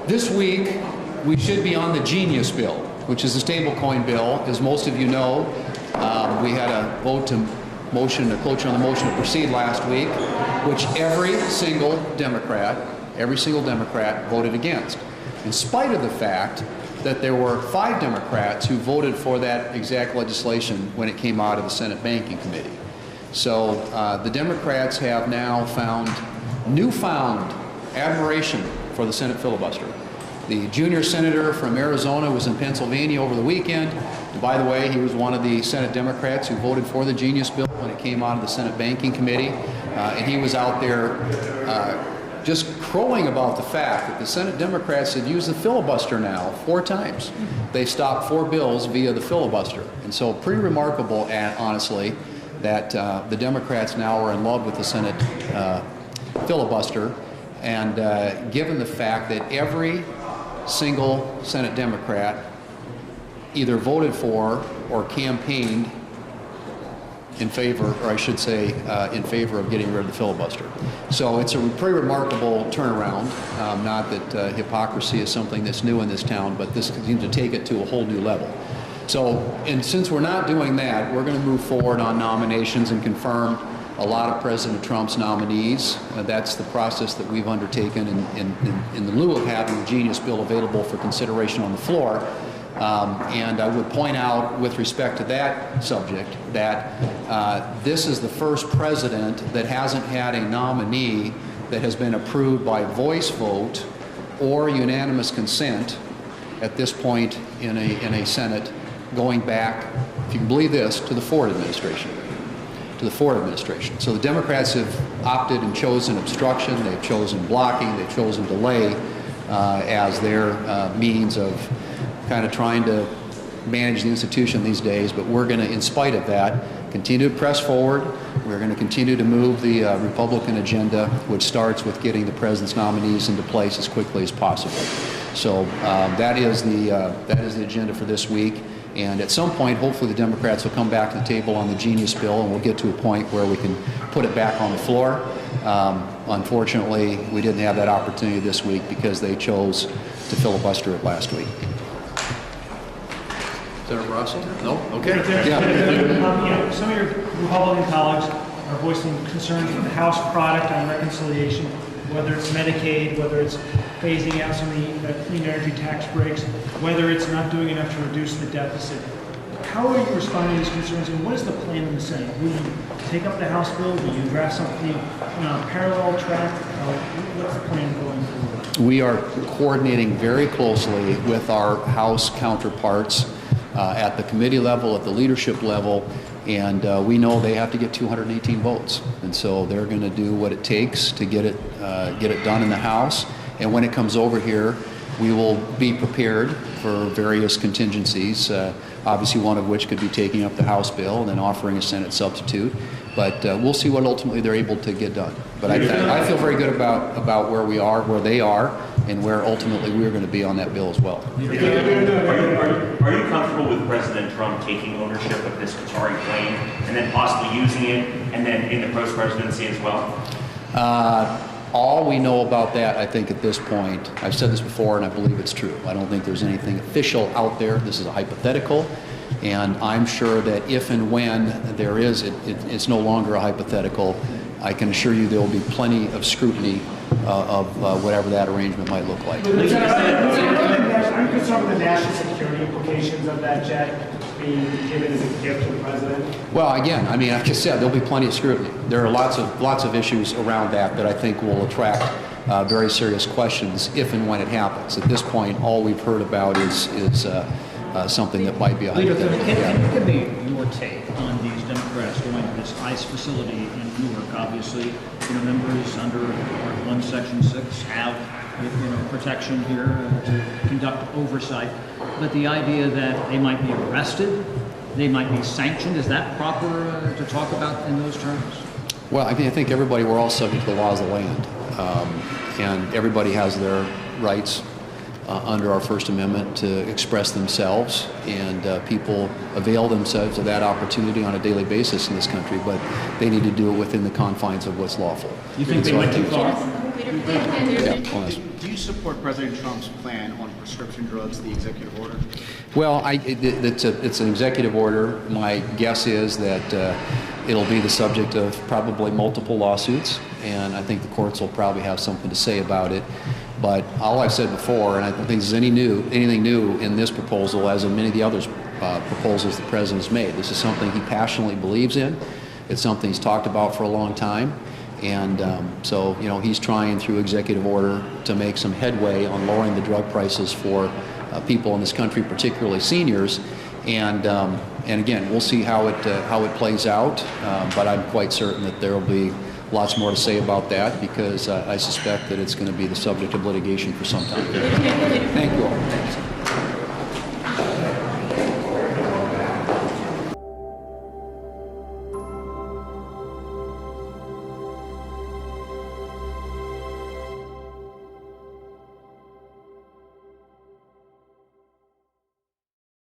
this week we should be on the Genius bill, which is the stablecoin bill. As most of you know, we had a vote to motion, a cloture on the motion to proceed last week, which every single Democrat voted against, in spite of the fact that there were 5 Democrats who voted for that exact legislation when it came out of the Senate Banking Committee. So the Democrats have now found newfound admiration for the Senate filibuster. The junior senator from Arizona was in Pennsylvania over the weekend. And by the way, he was one of the Senate Democrats who voted for the Genius bill when it came out of the Senate Banking Committee. And he was out there just crowing about the fact that the Senate Democrats had used the filibuster now 4 times. They stopped 4 bills via the filibuster. And so pretty remarkable, honestly, that the Democrats now are in love with the Senate filibuster. And given the fact that every single Senate Democrat either voted for or campaigned in favor, or I should say, in favor of getting rid of the filibuster. So it's a pretty remarkable turnaround. Not that hypocrisy is something that's new in this town, but this seems to take it to a whole new level. So, and since we're not doing that, we're going to move forward on nominations and confirm a lot of President Trump's nominees. That's the process that we've undertaken in the lieu of having the Genius bill available for consideration on the floor. And I would point out, with respect to that subject, that this is the first president that hasn't had a nominee that has been approved by voice vote or unanimous consent at this point in a Senate, going back, if you can believe this, to the Ford administration. So the Democrats have opted and chosen obstruction, they've chosen blocking, they've chosen delay as their means of kind of trying to manage the institution these days. But we're going to, in spite of that, continue to press forward. We're going to continue to move the Republican agenda, which starts with getting the president's nominees into place as quickly as possible. So that is the agenda for this week. And at some point, hopefully the Democrats will come back to the table on the Genius bill, and we'll get to a point where we can put it back on the floor. Unfortunately, we didn't have that opportunity this week because they chose to filibuster it last week. Senator Russell? No? Okay. Yeah. Some of your Republican colleagues are voicing concerns with the House product on reconciliation, whether it's Medicaid, whether it's phasing out some of the clean energy tax breaks, whether it's not doing enough to reduce the deficit. How are you responding to these concerns, and what is the plan in the Senate? Will you take up the House bill? Will you draft something on a parallel track? What's the plan going forward? We are coordinating very closely with our House counterparts at the committee level, at the leadership level, and we know they have to get 218 votes, and so they're going to do what it takes to get it done in the House. And when it comes over here, we will be prepared for various contingencies, obviously one of which could be taking up the House bill and then offering a Senate substitute. But we'll see what ultimately they're able to get done. But I feel very good about where we are, where they are, and where ultimately we're going to be on that bill as well. Are you comfortable with President Trump taking ownership of this Qatari plane and then possibly using it, and then in the post-presidency as well? All we know about that, I think, at this point, I've said this before and I believe it's true. I don't think there's anything official out there. This is a hypothetical. And I'm sure that if and when there is, it's no longer a hypothetical. I can assure you there will be plenty of scrutiny of whatever that arrangement might look like. Are you concerned with the national security implications of that jet being given as a gift to the president? Well, again, I mean, like I said, there'll be plenty of scrutiny. There are lots of issues around that I think will attract very serious questions if and when it happens. At this point, all we've heard about is something that might be a hypothetical. Can you give me your take on these Democrats going to this ICE facility in Newark? Obviously, members under Part 1, Section 6 have protection here to conduct oversight. But the idea that they might be arrested, they might be sanctioned, is that proper to talk about in those terms? Well, I think everybody, we're all subject to the laws of the land. And everybody has their rights under our First Amendment to express themselves, and people avail themselves of that opportunity on a daily basis in this country, but they need to do it within the confines of what's lawful. You think they went too far? Yeah, Do you you support President Trump's plan on prescription drugs, the executive order? Well, it's an executive order. My guess is that it'll be the subject of probably multiple lawsuits, and I think the courts will probably have something to say about it. But all I've said before, and I don't think there's anything new in this proposal as in many of the other proposals the President has made. This is something he passionately believes in. It's something he's talked about for a long time. And so, you know, he's trying through executive order to make some headway on lowering the drug prices for people in this country, particularly seniors. And again, we'll see how it plays out. But I'm quite certain that there will be lots more to say about that because I suspect that it's going to be the subject of litigation for some time. Thank you all. Thanks.